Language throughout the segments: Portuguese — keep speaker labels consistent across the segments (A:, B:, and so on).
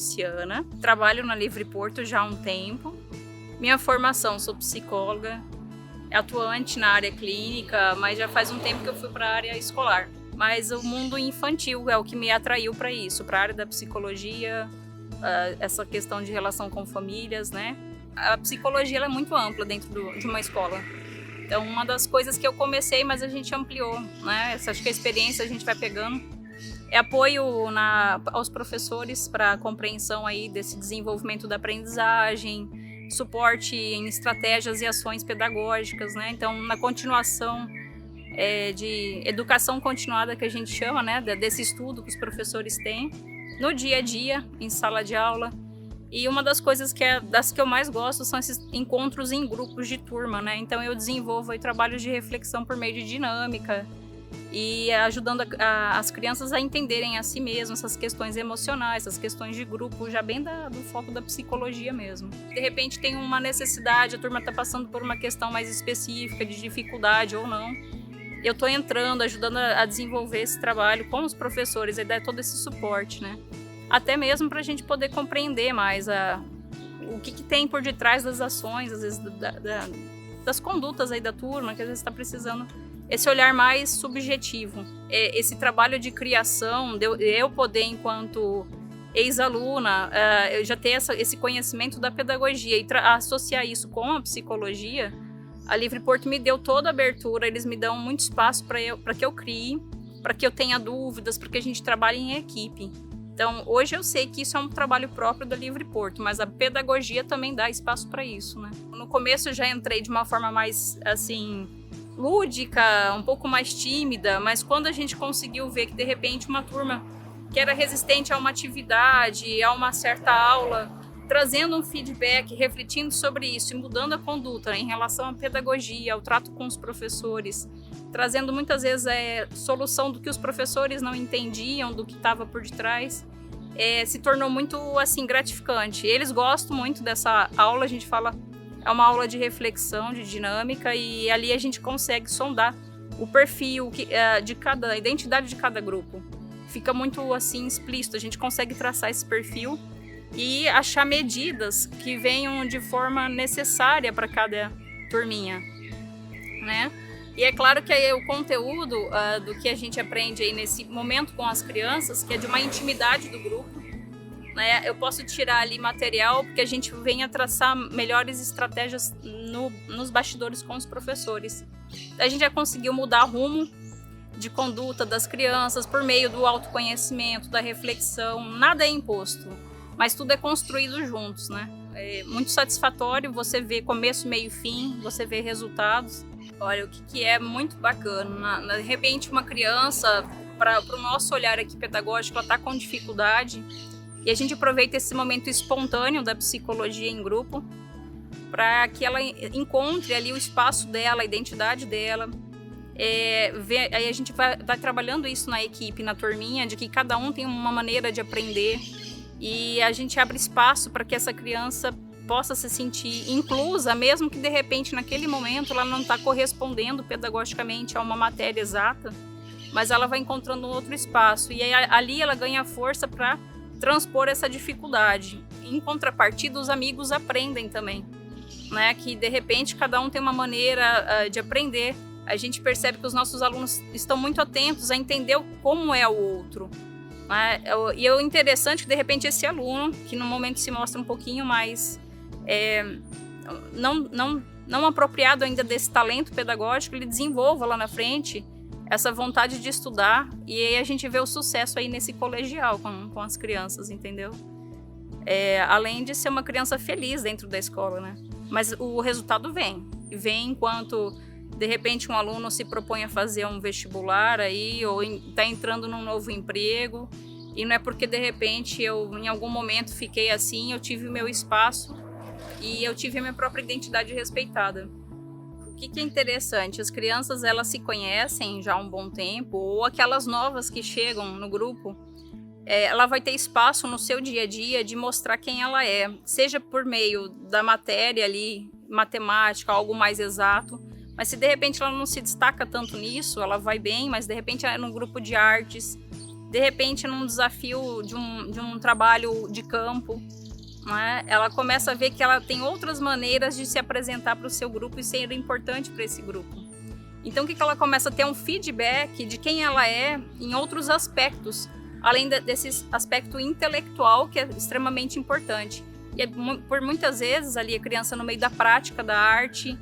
A: Luciana, trabalho na Livre Porto já há um tempo. Minha formação, sou psicóloga, atuante na área clínica, mas já faz um tempo que eu fui para a área escolar. Mas o mundo infantil é o que me atraiu para isso, para a área da psicologia, essa questão de relação com famílias, né? A psicologia ela é muito ampla dentro de uma escola. Então, uma das coisas que eu comecei, mas a gente ampliou, né? Acho que a experiência a gente vai pegando. É apoio aos professores para a compreensão aí desse desenvolvimento da aprendizagem, suporte em estratégias e ações pedagógicas, né? Então, na continuação de educação continuada que a gente chama, né? Desse estudo que os professores têm, no dia a dia, em sala de aula. E uma das coisas das que eu mais gosto são esses encontros em grupos de turma, né? Então eu desenvolvo aí trabalhos de reflexão por meio de dinâmica e ajudando as crianças a entenderem a si mesmas essas questões emocionais, essas questões de grupo, já bem do foco da psicologia mesmo. De repente tem uma necessidade, a turma está passando por uma questão mais específica de dificuldade ou não. Eu estou entrando, ajudando a desenvolver esse trabalho com os professores e dar todo esse suporte, né? Até mesmo para a gente poder compreender mais o que tem por detrás das ações, às vezes das condutas aí da turma, que às vezes está precisando esse olhar mais subjetivo. Esse trabalho de criação, de eu poder, enquanto ex-aluna, eu já ter esse conhecimento da pedagogia e associar isso com a psicologia, a Livre Porto me deu toda a abertura, eles me dão muito espaço para que eu crie, para que eu tenha dúvidas, para que a gente trabalhe em equipe. Então, hoje eu sei que isso é um trabalho próprio da Livre Porto, mas a pedagogia também dá espaço para isso, né? No começo eu já entrei de uma forma mais, assim, lúdica, um pouco mais tímida, mas quando a gente conseguiu ver que, de repente, uma turma que era resistente a uma atividade, a uma certa aula, trazendo um feedback, refletindo sobre isso e mudando a conduta em relação à pedagogia, ao trato com os professores, trazendo muitas vezes solução do que os professores não entendiam, do que estava por detrás, se tornou muito assim gratificante. Eles gostam muito dessa aula, a gente fala, é uma aula de reflexão, de dinâmica, e ali a gente consegue sondar o perfil a identidade de cada grupo. Fica muito assim explícito, a gente consegue traçar esse perfil e achar medidas que venham de forma necessária para cada turminha, né? E é claro que aí o conteúdo do que a gente aprende aí nesse momento com as crianças, que é de uma intimidade do grupo, né? Eu posso tirar ali material porque a gente venha traçar melhores estratégias nos bastidores com os professores. A gente já conseguiu mudar o rumo de conduta das crianças por meio do autoconhecimento, da reflexão. Nada é imposto, mas tudo é construído juntos, né? É muito satisfatório você ver começo, meio e fim, você ver resultados. Olha, o que é muito bacana, de repente uma criança, para o nosso olhar aqui pedagógico, ela está com dificuldade e a gente aproveita esse momento espontâneo da psicologia em grupo para que ela encontre ali o espaço dela, a identidade dela. Aí a gente vai trabalhando isso na equipe, na turminha, de que cada um tem uma maneira de aprender e a gente abre espaço para que essa criança possa se sentir inclusa, mesmo que de repente naquele momento ela não está correspondendo pedagogicamente a uma matéria exata, mas ela vai encontrando um outro espaço e aí, ali ela ganha força para transpor essa dificuldade. Em contrapartida, os amigos aprendem também, né? Que de repente cada um tem uma maneira de aprender. A gente percebe que os nossos alunos estão muito atentos a entender como é o outro. Né? E é interessante que de repente esse aluno, que no momento se mostra um pouquinho mais não apropriado ainda desse talento pedagógico, ele desenvolva lá na frente essa vontade de estudar, e aí a gente vê o sucesso aí nesse colegial com as crianças, entendeu? Além de ser uma criança feliz dentro da escola, né? Mas o resultado vem enquanto de repente um aluno se propõe a fazer um vestibular aí, ou está entrando num novo emprego, e não é porque de repente eu em algum momento fiquei assim, eu tive o meu espaço e eu tive a minha própria identidade respeitada. O que é interessante, as crianças elas se conhecem já há um bom tempo, ou aquelas novas que chegam no grupo, ela vai ter espaço no seu dia a dia de mostrar quem ela é, seja por meio da matéria ali, matemática, algo mais exato, mas se de repente ela não se destaca tanto nisso, ela vai bem, mas de repente ela é num grupo de artes, de repente num desafio de um trabalho de campo, né, ela começa a ver que ela tem outras maneiras de se apresentar para o seu grupo e ser importante para esse grupo. Então o que ela começa a ter um feedback de quem ela é em outros aspectos, além desse aspecto intelectual que é extremamente importante. E por muitas vezes ali a criança no meio da prática da arte,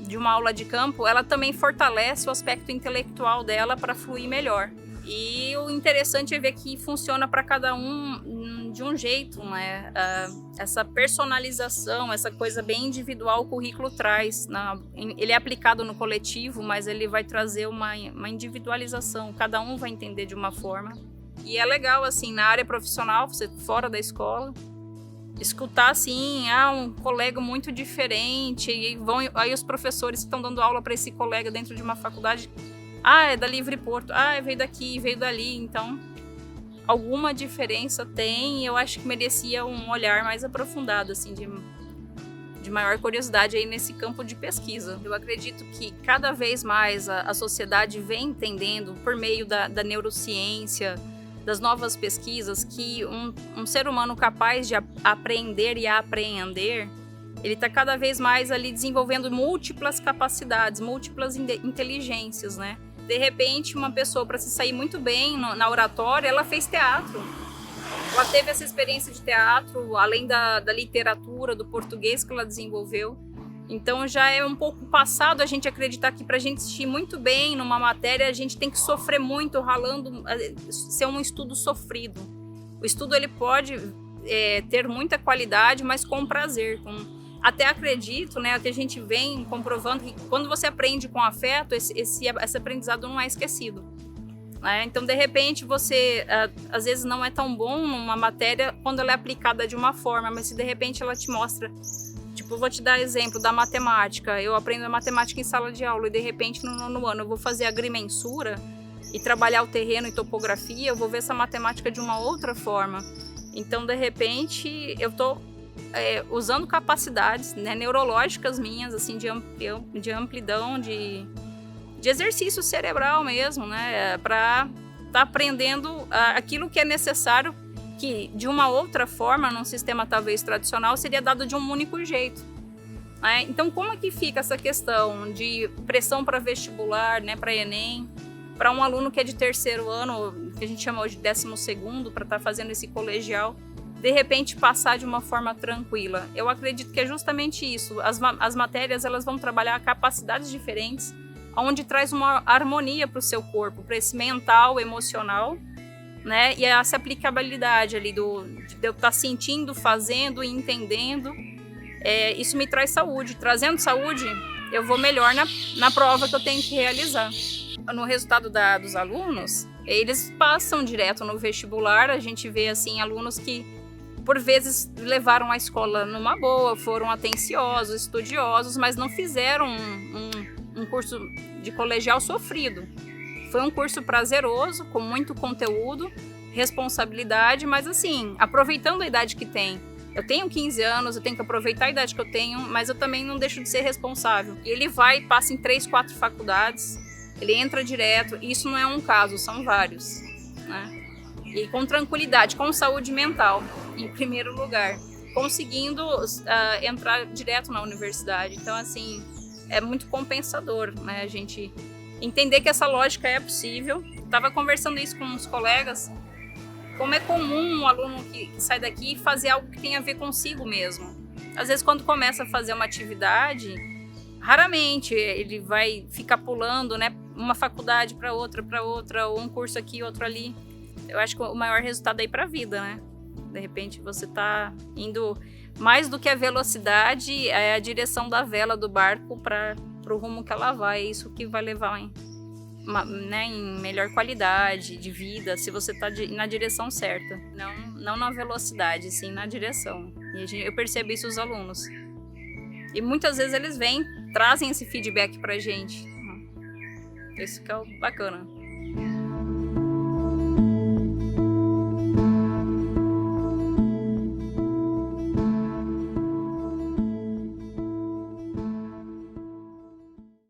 A: de uma aula de campo, ela também fortalece o aspecto intelectual dela para fluir melhor. E o interessante é ver que funciona para cada um de um jeito, né? Essa personalização, essa coisa bem individual, o currículo traz. Ele é aplicado no coletivo, mas ele vai trazer uma individualização. Cada um vai entender de uma forma. E é legal, assim, na área profissional, você fora da escola, escutar, assim, um colega muito diferente. Aí os professores que estão dando aula para esse colega dentro de uma faculdade... é da Livre Porto, veio daqui, veio dali, então alguma diferença tem, e eu acho que merecia um olhar mais aprofundado, assim, de maior curiosidade aí nesse campo de pesquisa. Eu acredito que cada vez mais a sociedade vem entendendo, por meio da neurociência, das novas pesquisas, que um ser humano capaz de aprender e apreender, ele está cada vez mais ali desenvolvendo múltiplas capacidades, múltiplas inteligências, né? De repente, uma pessoa, para se sair muito bem na oratória, ela fez teatro. Ela teve essa experiência de teatro, além da literatura, do português que ela desenvolveu. Então, já é um pouco passado a gente acreditar que para a gente ir muito bem numa matéria, a gente tem que sofrer muito, ralando, ser um estudo sofrido. O estudo ele pode ter muita qualidade, mas com prazer, até acredito, né, que a gente vem comprovando que quando você aprende com afeto, esse aprendizado não é esquecido, né? Então, de repente, você às vezes não é tão bom numa matéria quando ela é aplicada de uma forma, mas se de repente ela te mostra, tipo, eu vou te dar exemplo da matemática. Eu aprendo a matemática em sala de aula e de repente no nono ano eu vou fazer agrimensura e trabalhar o terreno e topografia, eu vou ver essa matemática de uma outra forma. Então, de repente, eu tô usando capacidades, né, neurológicas minhas, assim, de amplidão, de exercício cerebral mesmo, né, para estar aprendendo aquilo que é necessário, que de uma outra forma, num sistema talvez tradicional, seria dado de um único jeito, né? Então, como é que fica essa questão de pressão para vestibular, né, para Enem, para um aluno que é de terceiro ano, que a gente chama hoje de 12º, para estar fazendo esse colegial, de repente passar de uma forma tranquila? Eu acredito que é justamente isso. As matérias elas vão trabalhar capacidades diferentes, onde traz uma harmonia para o seu corpo, para esse mental, emocional, né? E essa aplicabilidade ali de eu estar sentindo, fazendo e entendendo. Isso me traz saúde. Trazendo saúde, eu vou melhor na prova que eu tenho que realizar. No resultado dos alunos, eles passam direto no vestibular. A gente vê assim alunos que por vezes levaram a escola numa boa, foram atenciosos, estudiosos, mas não fizeram um curso de colegial sofrido. Foi um curso prazeroso, com muito conteúdo, responsabilidade, mas assim, aproveitando a idade que tem. Eu tenho 15 anos, eu tenho que aproveitar a idade que eu tenho, mas eu também não deixo de ser responsável. E ele passa em 3, 4 faculdades, ele entra direto, e isso não é um caso, são vários, né? E com tranquilidade, com saúde mental, em primeiro lugar, conseguindo entrar direto na universidade. Então, assim, é muito compensador, né? A gente entender que essa lógica é possível. Estava conversando isso com uns colegas, como é comum um aluno que sai daqui fazer algo que tem a ver consigo mesmo. Às vezes, quando começa a fazer uma atividade, raramente ele vai ficar pulando, né, uma faculdade para outra, ou um curso aqui, outro ali. Eu acho que o maior resultado é ir para a vida, né? De repente você está indo mais do que a velocidade, é a direção da vela do barco para o rumo que ela vai. É isso que vai levar em melhor qualidade de vida, se você está na direção certa. Não na velocidade, sim na direção. E eu percebo isso nos alunos. E muitas vezes eles trazem esse feedback para a gente. Isso que é o bacana.